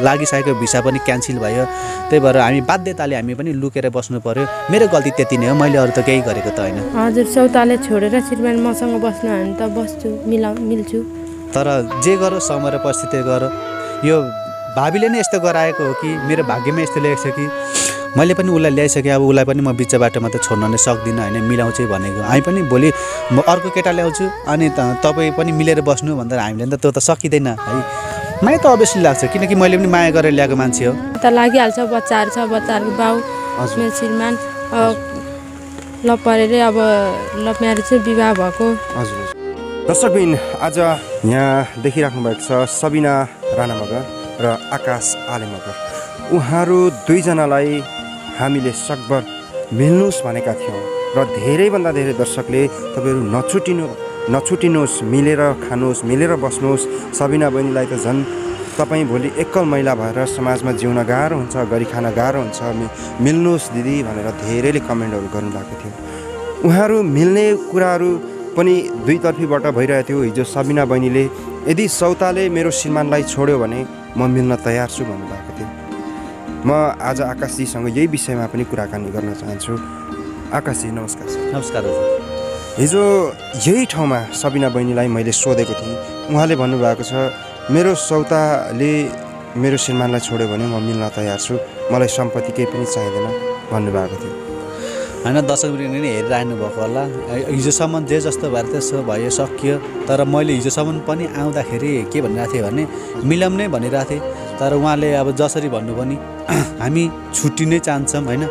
लागिसकेको भिसा पनि क्यान्सल भयो त्यही भएर हामी बाध्यताले हामी पनि लुकेर बस्नु पर्यो मेरो गल्ती त्यति नै हो मैले अरू त केही गरेको त होइन हजुर सौताले छोडेर श्रीमान मसँग बस्नु भने त बस्छु मिल्छु तर जे गर समय र परिस्थिति गर यो भाबीले नै यस्तो गराएको हो कि मेरो भाग्यमा यस्तो लेखेको छ कि मैले पनि उसलाई ल्याइसकेँ अब उसलाई पनि म बिच बाटोमा त छोड्न नै सक्दिनँ होइन मिलाउँछु भनेको हामी पनि भोलि म अर्को केटा ल्याउँछु अनि तपाईँ पनि मिलेर बस्नु भन्दा हामीले त त्यो त सकिँदैन है माया त अभियसली लाग्छ किनकि मैले पनि माया गरेर ल्याएको मान्छे हो त लागिहाल्छ बच्चाहरू छ बच्चाहरूको बाउ मेरो श्रीमान ल परेर अब ल म्यारेज चाहिँ विवाह भएको हजुर दर्शकबिन आज यहाँ देखिराख्नु भएको छ सबिना राणा मगर र आकाश आले मगर उहाँहरू दुईजनालाई हामीले सकभर मिल्नुहोस् भनेका थियौँ र धेरैभन्दा धेरै दर्शकले तपाईँहरू नछुटिनुहोस् मिलेर खानुहोस् मिलेर बस्नुहोस् सबिना बहिनीलाई त झन् तपाईँ भोलि एकल महिला भएर समाजमा जिउन गाह्रो हुन्छ गरी खान गाह्रो हुन्छ मिल्नुहोस् दिदी भनेर धेरैले कमेन्टहरू गर्नुभएको थियो उहाँहरू मिल्ने कुराहरू पनि दुईतर्फीबाट भइरहेको थियो हिजो सबिना बहिनीले यदि सौताले मेरो श्रीमानलाई छोड्यो भने म मिल्न तयार छु भन्नुभएको थियो म आज आकाशजीसँग यही विषयमा पनि कुराकानी गर्न चाहन्छु आकाशजी नमस्कार नमस्कार हिजो यही ठाउँमा सबिना बहिनीलाई मैले सोधेको थिएँ उहाँले भन्नुभएको छ मेरो सौताले मेरो श्रीमानलाई छोड्यो भने म मिल्न तयार छु मलाई सम्पत्ति केही पनि चाहिँदैन भन्नुभएको थियो होइन दर्शकवृन्दले नै हेरिरहनु भएको होला हिजोसम्म जे जस्तो भएर त्यसो भयो सकियो तर मैले हिजोसम्म पनि आउँदाखेरि के भनिरहेको थिएँ भने मिलाउँ नै भनिरहेको थिएँ तर उहाँले अब जसरी भन्नु पनि हामी छुट्टी नै चाहन्छौँ होइन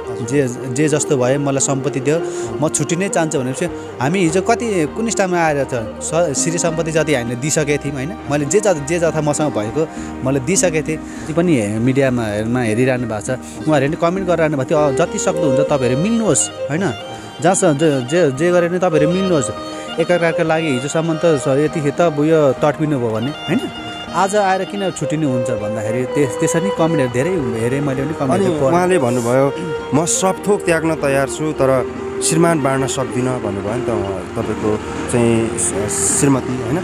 जे जस्तो भयो मलाई सम्पत्ति दियो म छुट्टी नै चाहन्छु भनेपछि हामी हिजो कति कुन स्टाइलमा आएर त श्री सम्पत्ति जति हामीले दिइसकेको थियौँ होइन मैले जे जता मसँग भएको मैले दिइसकेको थिएँ ती पनि मिडियामा हेरिरहनु भएको छ उहाँहरूले कमेन्ट गरिरहनु भएको थियो जति सक्नुहुन्छ तपाईँहरू मिल्नुहोस् होइन जहाँसम्म जे गरे नि तपाईँहरू मिल्नुहोस् एकअर्काको लागि हिजोसम्म त यतिखेर त उयो तडपिनु भयो भने होइन आज आएर किन छुट्टिनु हुन्छ भन्दाखेरि त्यसरी कमेन्टहरू धेरै हेरेँ मैले पनि कमेन्ट उहाँले भन्नुभयो म सब थोक त्याग्न तयार छु तर श्रीमान बाँड्न सक्दिनँ भन्नुभयो नि त तपाईँको चाहिँ श्रीमती होइन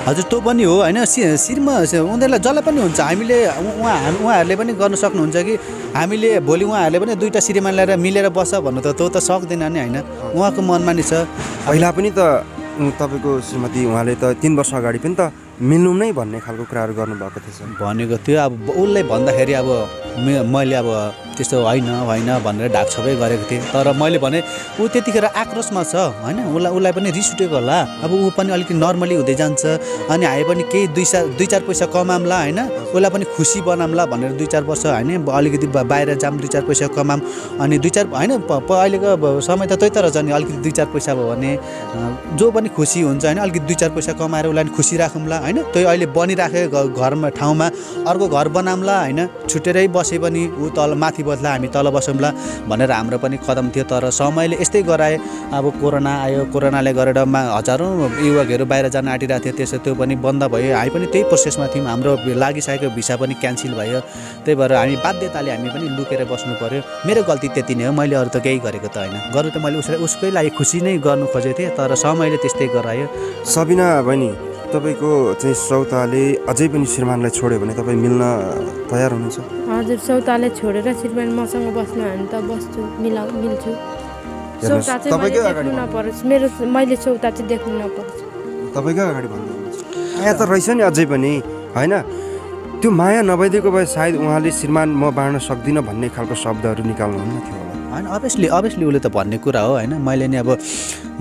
हजुर त्यो पनि हो होइन उनीहरूलाई जसलाई पनि हुन्छ हामीले उहाँहरूले पनि गर्न सक्नुहुन्छ कि हामीले भोलि उहाँहरूले पनि दुईवटा श्रीमान ल्याएर मिलेर बस्छ भन्नु त त्यो त सक्दैन नि होइन उहाँको मनमा नि छ पहिला पनि त तपाईँको श्रीमती उहाँले त 3 वर्ष अगाडि पनि त मिल्नु नै भन्ने खालको कुराहरू गर्नुभएको थिएछ भनेको थियो अब उसले भन्दाखेरि अब मैले अब त्यस्तो होइन भनेर ढाकछोपै गरेको थिएँ तर मैले भने ऊ त्यतिखेर आक्रोशमा छ होइन उसलाई पनि रिस उठेको होला अब ऊ पनि अलिकति नर्मली हुँदै जान्छ अनि हामी पनि केही 2-4 पैसा कमाउँला होइन उसलाई पनि खुसी बनाउँला भनेर 2-4 वर्ष होइन अलिकति बाहिर जाम 2-4 पैसा कमाऊँ अनि 2-4 होइन अहिलेको समय त त्यही तर झन् अलिकति 2-4 पैसा भयो भने जो पनि खुसी हुन्छ होइन अलिकति 2-4 पैसा कमाएर उसलाई खुसी राखौँला होइन त्यही अहिले बनिराखेको घरमा ठाउँमा अर्को घर बनाउँला होइन छुटेरै बसे पनि ऊ तल माथि बस्ला हामी तल बसौँला भनेर हाम्रो पनि कदम थियो तर समयले यस्तै गराए अब कोरोना आयो कोरोनाले गरेर हजारौँ युवकहरू बाहिर जान आँटिरहेको थियो त्यसो त्यो पनि बन्द भयो हामी पनि त्यही प्रोसेसमा थियौँ हाम्रो लागिसकेको भिसा पनि क्यान्सल भयो त्यही भएर हामी बाध्यताले हामी पनि लुकेर बस्नु पर्यो मेरो गल्ती त्यति नै हो मैले अरू त केही गरेको त होइन गर्नु त मैले उसकै लागि खुसी नै गर्नु खोजेको थिएँ तर समयले त्यस्तै गरायो सबिना बहिनी तपाईँको चाहिँ सौताले अझै पनि श्रीमानलाई छोड्यो भने तपाईँ मिल्न तयार हुनुहुन्छ हजुर सौताले छोडेर श्रीमान मसँग बस्नु भने त बस्छु मिल्छु सौता चाहिँ मैले देख्नु नपरोस् मैले सौता चाहिँ देख्नु नपरोस् तपाईँकै अगाडि भन्नुहुन्छ माया त रहेछ नि अझै पनि होइन त्यो माया नभइदिएको भए सायद उहाँले श्रीमान म बाँड्न सक्दिनँ भन्ने खालको शब्दहरू निकाल्नुहुन्न थियो होला होइन अभियसली उसले त भन्ने कुरा हो होइन मैले नि अब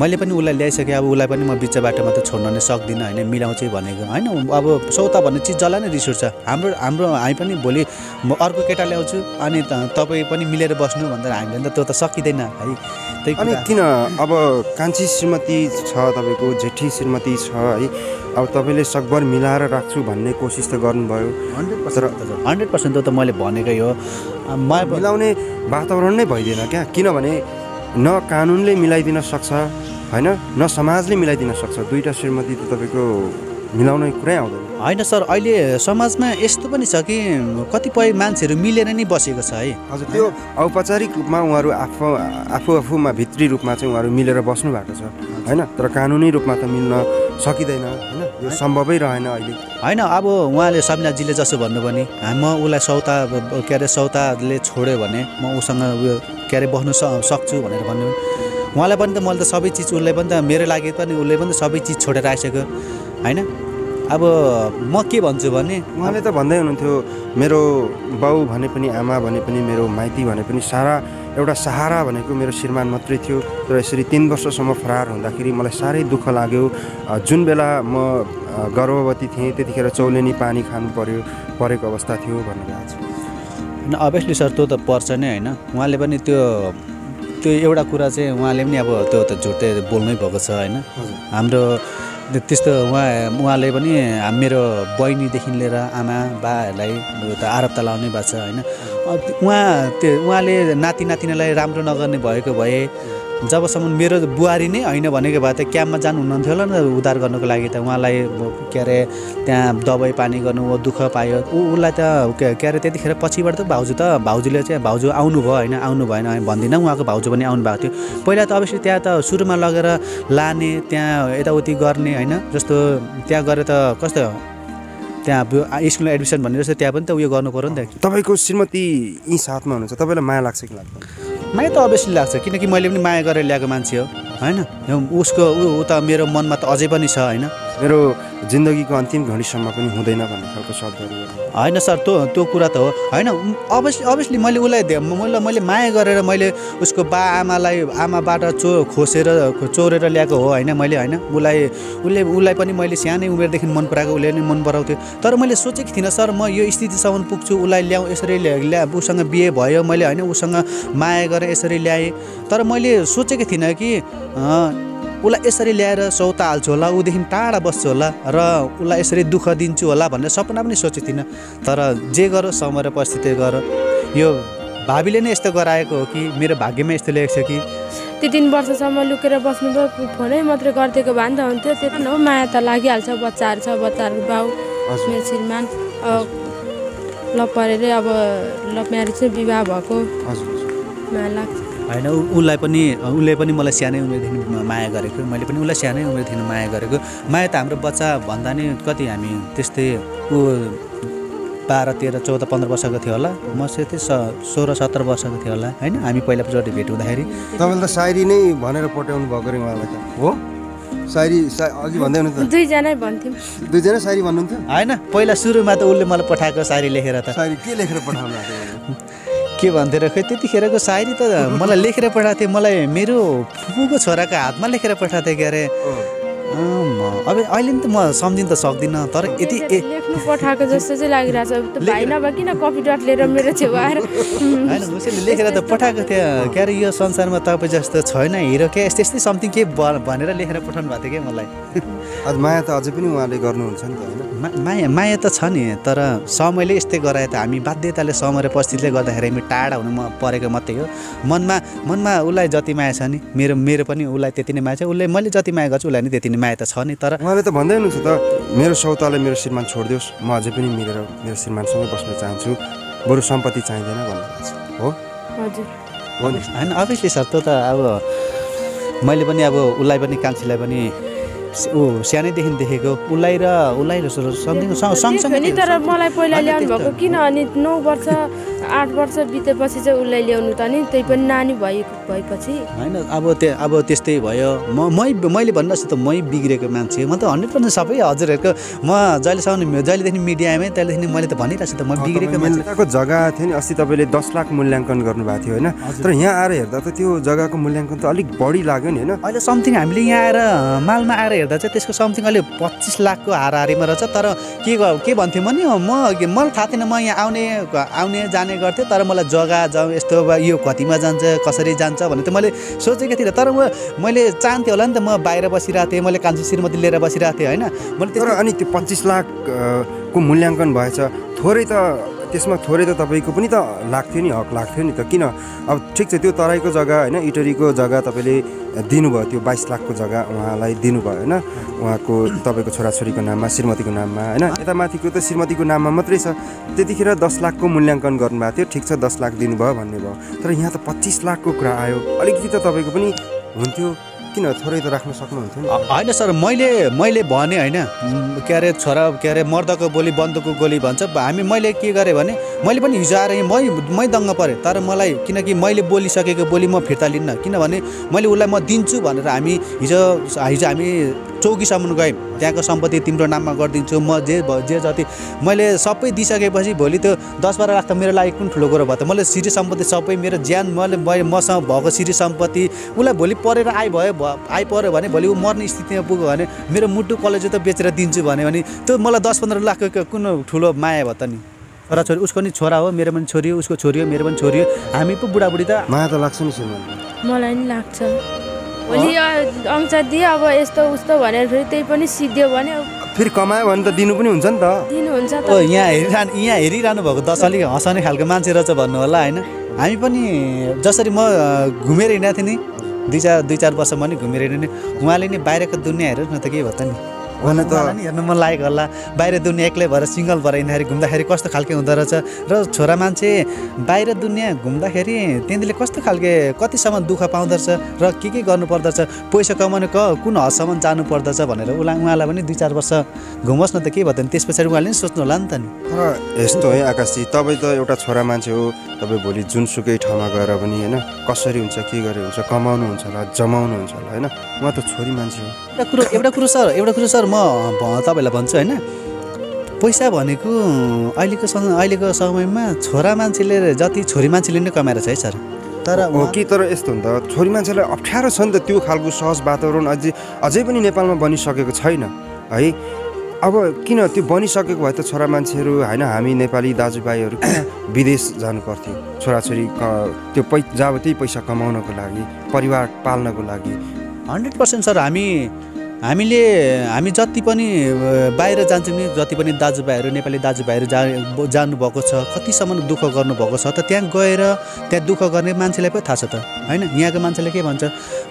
मैले पनि उसलाई ल्याइसकेँ अब उसलाई पनि म बिच बाटोमा त छोड्न नै सक्दिनँ होइन मिलाउँछु भनेको होइन अब सौता भन्ने चिज जसलाई नै रिस उठ्छ हाम्रो हामी पनि भोलि म अर्को केटा ल्याउँछु अनि तपाईँ पनि मिलेर बस्नु भन्दा हामीले त त्यो त सकिँदैन है त्यही अनि किन अब कान्छी श्रीमती छ तपाईँको जेठी श्रीमती छ है अब तपाईँले सकभर मिलाएर राख्छु भन्ने कोसिस त गर्नुभयो 100% त मैले भनेकै हो मिलाउने वातावरण नै भइदिएन क्या किनभने न कानुनले मिलाइदिन सक्छ होइन न समाजले मिलाइदिन सक्छ दुईवटा श्रीमती त तपाईँको मिलाउन कुरै आउँदैन। होइन सर, अहिले समाजमा यस्तो पनि छ कि कतिपय मान्छेहरू मिलेर नै बसेको छ है। हजुर, त्यो औपचारिक रूपमा उहाँहरू आफूमा भित्री रूपमा चाहिँ उहाँहरू मिलेर बस्नु भएको छ होइन, तर कानुनी रूपमा त मिल्न सकिँदैन होइन, यो सम्भवै रहेन अहिले। होइन, अब उहाँले सबिनाजीले जसो भन्नु भने म उसलाई सौताले छोड्यो भने म उसँग उयो बस्नु सक्छु भनेर भन्नु उहाँलाई पनि त मैले त सबै चिज उसले पनि त मेरो लागि पनि उसले पनि त सबै चिज छोडेर आइसक्यो होइन। अब म के भन्छु भने उहाँले त भन्दै हुनुहुन्थ्यो मेरो बाउ भने पनि आमा भने पनि मेरो माइती भने पनि सारा एउटा सहारा भनेको मेरो श्रीमान मात्रै थियो, तर यसरी 3 वर्षसम्म फरार हुँदाखेरि मलाई साह्रै दुःख लाग्यो। जुन बेला म गर्भवती थिएँ त्यतिखेर चौलेनी पानी खानु परेको अवस्था थियो भन्नुभएको छ। होइन, अभियसली सर त्यो त पर्छ नै होइन। उहाँले पनि त्यो एउटा कुरा चाहिँ उहाँले पनि अब त्यो त झुटै बोल्नै भएको छ होइन। हाम्रो त्यस्तो उहाँले पनि मेरो बहिनीदेखि लिएर आमा बाहरूलाई त आरोप त लाउनै भएको छ होइन। उहाँले नाति नातिनालाई राम्रो नगर्ने भएको भए जबसम्म मेरो बुहारी नै होइन भनेको भए त क्याम्पमा जानुहुन्थ्यो होला नि उद्धार गर्नुको लागि त। उहाँलाई त्यहाँ दबाई पानी गर्नु ऊ दुःख पायो उसलाई त त्यतिखेर पछिबाट त भाउजूले चाहिँ भाउजू आउनुभयो होइन, आउनु भएन भन्दिनँ, उहाँको भाउजू पनि आउनु भएको थियो। पहिला त अवश्य त्यहाँ त सुरुमा लगेर लाने त्यहाँ यताउति गर्ने होइन, जस्तो त्यहाँ गएर त कस्तो त्यहाँ स्कुलमा एडमिसन भन्ने जस्तो त्यहाँ पनि त उयो गर्नु पऱ्यो नि त। तपाईँको श्रीमती यी साथमा हुनुहुन्छ, तपाईँलाई माया लाग्छ कि लाग्दैन? माया त अभियसली लाग्छ, किनकि मैले पनि माया गरेर ल्याएको मान्छे हो होइन। उसको ऊ त मेरो मनमा त अझै पनि छ होइन। मेरो जिन्दगीको अन्तिम घडीसम्म पनि हुँदैन भन्ने खालको शब्दहरू होइन सर, त्यो कुरा त हो होइन। अभियसली मैले उसलाई माया गरेर मैले उसको आमाबाट चोरेर ल्याएको हो होइन मैले होइन। उसलाई पनि मैले सानै उमेरदेखि मन पराएको, उसले नै मन पराउँथ्यो। तर मैले सोचेको थिइनँ सर म यो स्थितिसम्म पुग्छु, उसलाई यसरी उसँग बिहे भयो मैले होइन, उसँग माया गरेर यसरी ल्याएँ। तर मैले सोचेको थिइनँ कि उसलाई यसरी ल्याएर सौता हाल्छु होला, ऊदेखि टाढा बस्छु होला र उसलाई यसरी दुःख दिन्छु होला भनेर सपना पनि सोचेको थिइनँ। तर जे गरो समय र परिस्थिति गर, यो भाबीले नै यस्तो गराएको हो कि मेरो भाग्यमा यस्तो लेखेको छ कि त्यो 3 वर्षसम्म लुकेर बस्नुभयो, फोनै मात्रै गरिदिएको भए नि त हुन्थ्यो। त्यति न हो, माया त लागिहाल्छ, बच्चाहरू छ, बच्चाहरूको बाउ मेरो श्रीमान ल परेर अब म्यारेज चाहिँ विवाह भएको माया लाग्छ होइन। उसले पनि मलाई सानै उमेरदेखि माया गरेको, मैले पनि उसलाई सानै उमेरदेखि माया गरेको। माया त हाम्रो बच्चा भन्दा नि कति हामी त्यस्तै ऊ 12, 13, 14, 15 वर्षको थियो होला, म चाहिँ 16, 17 वर्षको थियो होला होइन। हामी पहिलापल्टि भेट हुँदाखेरि तपाईँले त सायरी नै भनेर पठाउनु भएको रे उहाँलाई त हो। सायरी अघि भन्दै हुनुहुन्थ्यो, दुईजनै भन्थ्यौँ, दुईजना सायरी भन्नुहुन्थ्यो होइन। पहिला सुरुमा त उसले मलाई पठाएको सायरी लेखेर त सायरी के लेखेर पठाउनु भएको के भन्थ्यो र खै त्यतिखेरको सायरी त मलाई लेखेर पठाएको थियो, मलाई मेरो फुपूको छोराको हातमा लेखेर पठाएको थियो क्या अरे। अब अहिले त म सम्झिन त सक्दिनँ, तर यति लेख्नु पठाएको जस्तो चाहिँ लागिरहेछ। भाइ नभए किन कपी डट लिएर मेरो छेउ आएर होइन उसैले लेखेर त पठाएको थियो क्या अरे, यो संसारमा तपाईँ जस्तो छैन हिरो क्या यस्तै समथिङ के भनेर लेखेर पठाउनु भएको थियो क्या मलाई। माया त अझै पनि उहाँले गर्नुहुन्छ नि त होइन। माया त छ नि, तर समयले यस्तै गराए त हामी बाध्यताले समय र परिस्थितिले गर्दाखेरि हामी टाढा हुनु परेको मात्रै हो। मनमा उसलाई जति माया छ नि मेरो पनि उसलाई त्यति नै माया छ, उसले मैले जति माया गर्छु उसलाई नि त्यति नै माया त छ नि। तर उहाँले त भन्दै हुनुहुन्छ त मेरो सौताले मेरो श्रीमान छोडिदियोस्, म अझै पनि मिलेर मेरो श्रीमानसँगै बस्न चाहन्छु, बरु सम्पत्ति चाहिँदैन भन्नुभएको छ हो। हजुर होइन अभियसली सर, त्यो त अब मैले पनि अब उसलाई पनि कान्छीलाई पनि ऊ सानैदेखि देखेको, उसलाई सँगसँगै सँगसँगै। तर मलाई पहिला ल्याउनु भएको किन अनि 9 वर्ष 8 वर्ष बितेपछि चाहिँ उसलाई ल्याउनु त नि, त्यही पनि नानी भएपछि होइन। अब त्यस्तै भयो। मैले भन्नुहोस् त मै बिग्रेको मान्छे म त 100% सबै हजुरहरूको म जहिलेदेखि मिडियामै तहिलेदेखि मैले त भनिरहेको छु त म बिग्रेको मान्छेको जग्गा थियो नि। अस्ति तपाईँले 10 लाख मूल्याङ्कन गर्नुभएको थियो होइन, तर यहाँ आएर हेर्दा त त्यो जग्गाको मूल्याङ्कन त अलिक बढी लाग्यो नि होइन। अहिले समथिङ हामीले यहाँ आएर मालमा आएर हेर्दा चाहिँ त्यसको समथिङ अहिले 25 लाखको हाराहारीमा रहेछ। तर के भन्थ्यो भने मलाई थाहा थिएन, म यहाँ आउने जाने गर्थेँ, तर मलाई जग्गा यस्तो यो कतिमा जान्छ कसरी जान्छ भनेर त मैले सोचेको थिइनँ। तर मैले चाहन्थेँ होला नि त, म बाहिर बसिरहेको थिएँ, मैले कान्छी श्रीमती लिएर बसिरहेको थिएँ होइन। मैले तर अनि त्यो 25 लाखको मूल्याङ्कन भएछ, थोरै त त्यसमा थोरै त तपाईँको पनि त लाग्थ्यो नि, हक लाग्थ्यो नि त। किन अब ठिक छ त्यो तराईको जग्गा होइन, इटरीको जग्गा तपाईँले दिनुभयो, त्यो 22 लाखको जग्गा उहाँलाई दिनुभयो होइन, उहाँको तपाईँको छोराछोरीको नाममा, श्रीमतीको नाममा होइन। यता माथिको त श्रीमतीको नाममा मात्रै छ। त्यतिखेर 10 लाखको मूल्याङ्कन गर्नुभएको थियो, ठिक छ 10 लाख दिनुभयो भन्ने भयो। तर यहाँ त 25 लाखको कुरा आयो, अलिकति त तपाईँको पनि हुन्थ्यो, किन थोरै त राख्न सक्नुहुन्थ्यो नि? होइन सर, मैले भने होइन, के अरे छोरा के अरे मर्दको बोली बन्दको गोली भन्छ। मैले के गरेँ भने मैले पनि हिजो आएर मै दङ्ग परेँ, तर मलाई किनकि मैले बोलिसकेको बोली म फिर्ता लिन्न। किनभने मैले उसलाई म दिन्छु भनेर हामी हिजो हामी चौकीसम्म गयौँ, त्यहाँको सम्पत्ति तिम्रो नाममा गरिदिन्छु म, जे जति मैले सबै दिइसकेपछि भोलि त्यो 10-12 लाख त मेरो लागि कुन ठुलो कुरो भयो त। मैले सिरी सम्पत्ति सबै मेरो ज्यान मसँग भएको सिरी सम्पत्ति उसलाई भोलि परेर आइपऱ्यो भने भोलि ऊ मर्ने स्थितिमा पुग्यो भने मेरो मुटु कलेजो त बेचेर दिन्छु भने त्यो मलाई 10-15 लाखको कुन ठुलो माया भयो त नि। छोराछोरी उसको नि छोरा हो, मेरो पनि छोरी हो, उसको छोरी हो, मेरो पनि छोरी हो, हामी पो बुढाबुढी त माया त लाग्छ नि श्रीमान? मलाई नि लाग्छ। भोलि अंश दियो अब यस्तो उस्तो भनेर फेरि त्यही पनि सिद्धियो भने फेरि कमायो भने त दिनु पनि हुन्छ नि त। दिनुहुन्छ त। यहाँ हेरिरहनु भएको 10 अलिक हँसाउने खालको मान्छे रहेछ भन्नु होला होइन। हामी पनि जसरी म घुमेर हिँडेको थिएँ नि 2-4 वर्ष म नि घुमेर हिँडेँ नि, उहाँले नि बाहिरको दुनियाँ हेर्नुहोस् न त के भयो त नि। उहाँले त हेर्नु मन लागेको होला, बाहिर दुनियाँ एक्लै भएर सिङ्गल भएर हिँड्दाखेरि घुम्दाखेरि कस्तो खालके हुँदो रहेछ। र छोरा मान्छे बाहिर दुनियाँ घुम्दाखेरि त्यहाँदेखि कस्तो खालके कतिसम्म दुःख पाउँदो रहेछ र के गर्नु पर्दो रहेछ, पैसा कमाउने कुन हदसम्म जानु पर्दछ भनेर उहाँलाई पनि 2-4 वर्ष घुमोस् न त के भयो त नि। त्यस पछाडि उहाँले नि सोच्नु होला नि त नि। तर यस्तो है आकाशजी, तपाईँ त एउटा छोरा मान्छे हो, तपाईँ भोलि जुनसुकै ठाउँमा गएर पनि होइन कसरी हुन्छ, के गरे हुन्छ, कमाउनु हुन्छ होला, जमाउनु हुन्छ होला होइन, उहाँ त छोरी मान्छे हो। एउटा कुरो सर म तपाईँलाई भन्छु होइन, पैसा भनेको अहिलेको समयमा छोरा मान्छेले जति छोरी मान्छेले नै कमाएर छ है सर। तर हो कि, तर यस्तो हो नि त, छोरी मान्छेलाई अप्ठ्यारो छ नि त, त्यो खालको सहज वातावरण अझै पनि नेपालमा बनिसकेको छैन है। अब किन त्यो बनिसकेको भए त छोरा मान्छेहरू होइन, हामी नेपाली दाजुभाइहरू किन विदेश जानु पर्थ्यो, छोराछोरी त्यो जब त्यही पैसा कमाउनको लागि, परिवार पाल्नको लागि। 100% सर, हामी जति पनि बाहिर जान्छौँ नि, जति पनि दाजुभाइहरू नेपाली दाजुभाइहरू जानुभएको छ, कतिसम्म दुःख गर्नुभएको छ त, त्यहाँ गएर त्यहाँ दुःख गर्ने मान्छेलाई पो थाहा छ त होइन। यहाँको मान्छेले के भन्छ,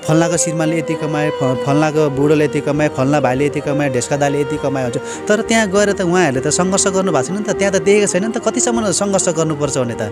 फल्नाको श्रीमानले यति कमाए, फल्नाको बुढोले यति कमाए, फल्ना भाइले यति कमाए, ढेस्का दाले यति कमाए हुन्छ। तर त्यहाँ गएर त उहाँहरूले त सङ्घर्ष गर्नु भएको छैन नि त, त्यहाँ त देखेको छैन नि त कतिसम्म सङ्घर्ष गर्नुपर्छ भने त।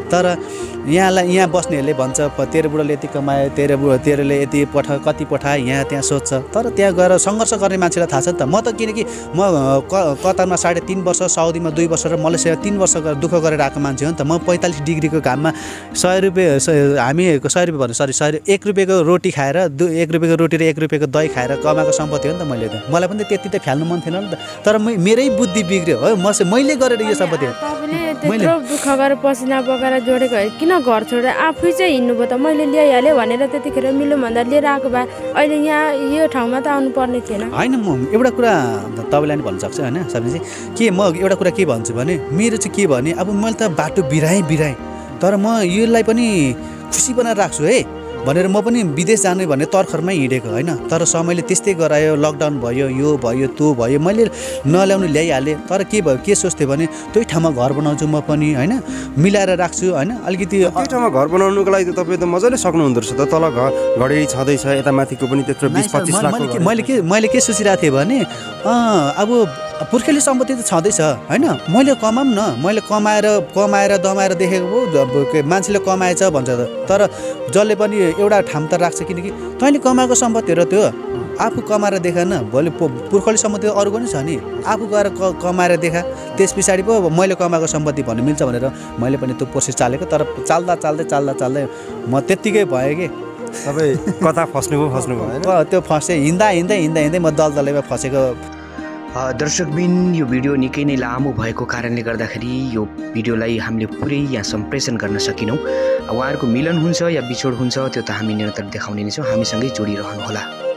तर यहाँ बस्नेहरूले भन्छ तेरो बुढोले यति कमायो, तेरोले यति कति पठाए, यहाँ त्यहाँ सोध्छ। तर त्यहाँ गएर सङ्घर्ष गर्ने मान्छेलाई थाहा छ नि त। म त किनकि म कतारमा 3.5 वर्ष, साउदीमा 2 वर्ष र मलेसिया 3 वर्ष दुःख गरेर आएको मान्छे हो नि त। म 45 डिग्रीको घाममा 100 रुपियाँ, हामी 100 रुपियाँ भन्नु सरी 1 रुपियाँको रोटी खाएर 1 रुपियाँको रोटी र 1 रुपियाँको दही खाएर कमाएको सम्पत्ति हो नि त मैले त। मलाई पनि त्यति त फ्याल्नु मन थिएन नि त, तर मेरै बुद्धि बिग्रियो हो, मैले गरेर यो सम्पत्ति हो। मैले दुःख गरेर पसिना बगाएर जोडेको किन घर छोडेर आफै चाहिँ हिँड्नुभयो त। मैले ल्याइहालेँ भनेर त्यतिखेर मिल्यो भन्दा लिएर आएको भए अहिले यहाँ यो ठाउँमा त आउनु पर्ने थिएन होइन। म एउटा कुरा तपाईँलाई नि भन्न सक्छु होइन सब्जी के, म एउटा कुरा के भन्छु भने मेरो चाहिँ के भने, अब मैले त बाटो बिराएँ, तर म यसलाई पनि खुसी बनाएर राख्छु है भनेर म पनि विदेश जाने भन्ने तर्खरमै हिँडेको होइन। तर समयले त्यस्तै गरायो, लकडाउन भयो, यो भयो त्यो भयो, मैले नल्याउनु ल्याइहालेँ। तर के भयो, के सोच्थेँ भने त्यही ठाउँमा घर बनाउँछु म पनि होइन, मिलाएर राख्छु होइन। अलिकति त्यही ठाउँमा घर बनाउनुको लागि त तपाईँ त मजाले सक्नुहुँदो रहेछ त। तल घडेरी छँदैछ, यता माथिको पनि त्यत्रो 20-25 लाख। मैले के सोचिरहेको थिएँ भने अब पुर्खेली सम्पत्ति त छँदैछ होइन, मैले कमाऊँ न, मैले कमाएर दमाएर देखेको मान्छेले कमाएछ भन्छ त। तर जसले पनि एउटा ठाउँ त राख्छ, किनकि तैँले कमाएको सम्पत्तिहरू त्यो आफू कमाएर देखा न, भोलि पुर्खौली सम्पत्ति अरूको नि छ नि, आफू गएर कमाएर देखा, त्यस पछाडि पो मैले कमाएको सम्पत्ति भन्नु मिल्छ भनेर मैले पनि त्यो प्रोसेस चालेको। तर चाल्दै म त्यत्तिकै भयो कि तपाईँ कता फस्नु भयो त्यो फसेँ, हिँड्दै म दलदलैमा फसेको। दर्शकबिन, यो भिडियो निकै नै लामो भएको कारणले गर्दाखेरि यो भिडियोलाई हामीले पुरै यहाँ सम्प्रेषण गर्न सकेनौँ। उहाँहरूको मिलन हुन्छ या बिछोड हुन्छ त्यो त हामी निरन्तर देखाउने नै छौँ, हामीसँगै जोडिरहनुहोला।